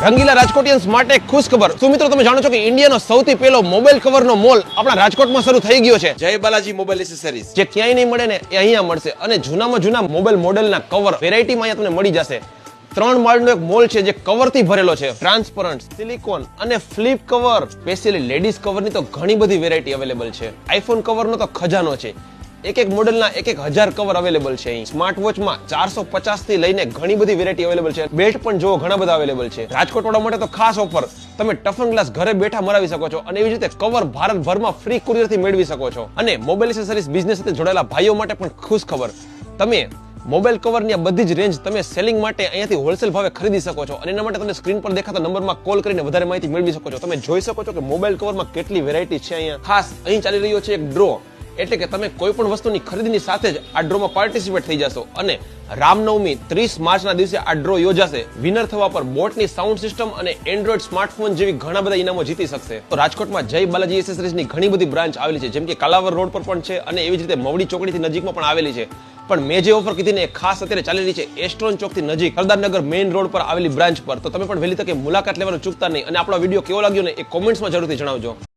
રંગીલા રાજકોટિયન્સ માટે ખુશ ખબર. શું મિત્રો તમે જાણો છો કે ઇન્ડિયાનો સૌથી પહેલો મોબાઈલ કવરનો મોલ આપણા રાજકોટમાં શરૂ થઈ ગયો છે. જય બાલાજી મોબાઈલ એસેસરીઝ. જે ક્યાંય નહીં મળે ને એ અહીંયા મળશે અને જૂનામાં જૂના મોબાઈલ મોડેલના કવર વેરાયટીમાં અહીંયા તમને મળી જશે. 3 માળનો એક મોલ છે જે કવરથી ભરેલો છે. ટ્રાન્સપરન્ટ, સિલિકોન અને ફ્લિપ કવર. સ્પેશિયલી લેડીઝ કવરની તો ઘણી બધી વેરાયટી અવેલેબલ છે. આઈફોન કવરનો તો ખજાનો છે. એક મોડેલના એક 1000 કવર અવેલેબલ છે. અહીં સ્માર્ટ વોચમાં 450 થી લઈને ઘણી બધી વેરાયટી અવેલેબલ છે. બેલ્ટ પણ જો ઘણા બધા અવેલેબલ છે. રાજકોટ વાળા માટે તો ખાસ ઓફર, તમે ટફન ગ્લાસ ઘરે બેઠા મરાવી શકો છો અને એવી રીતે કવર ભારતભરમાં ફ્રી કુરિયર થી મેળવી શકો છો. અને મોબાઈલ એસેસરીઝ બિઝનેસ સાથે જોડાયેલા ભાઈઓ માટે પણ ખુશ ખબર, તમે મોબાઈલ કવરની આ બધી જ રેન્જ તમે સેલિંગ માટે અહીંયાથી હોલસેલ ભાવે ખરીદી શકો છો અને એના માટે તમે સ્ક્રીન પર દેખાતા નંબરમાં કોલ કરીને વધારે માહિતી મેળવી શકો છો. તમે જોઈ શકો છો કે મોબાઈલ કવરમાં કેટલી વેરાયટી છે. અહીંયા ખાસ અહીં ચાલી રહ્યો છે એક ડ્રો, એટલે કે તમે કોઈ પણ વસ્તુની ખરીદીની સાથે જ આ ડ્રોમાં પાર્ટિસિપેટ થઈ જશો અને રામનવમી 30 માર્ચના દિવસે આ ડ્રો યોજાશે. વિનર થવા પર બોટની સાઉન્ડ સિસ્ટમ અને એન્ડ્રોઇડ સ્માર્ટફોન જેવી ઘણા બધા ઇનામો જીતી શકશે. તો રાજકોટમાં જય બાલાજી એસેસરીઝની ઘણી બધી બ્રાન્ચ આવેલી છે, જેમ કે કાલાવર રોડ પર પણ છે અને એવી જ રીતે મવડી ચોકડીથી નજીકમાં પણ આવેલી છે. પણ મેં જે ઓફર કીધી ને એ ખાસ અત્યારે ચાલી રહી છે એસ્ટ્રોન ચોકથી નજીક સરદારનગર મેઇન રોડ પર આવેલી બ્રાન્ચ પર. તો તમે પણ વહેલી તકે મુલાકાત લેવાનું ચૂકતા નહીં અને આપણો વિડીયો કેવો લાગ્યો ને એ કોમેન્ટ્સમાં જરૂરથી જણાવજો.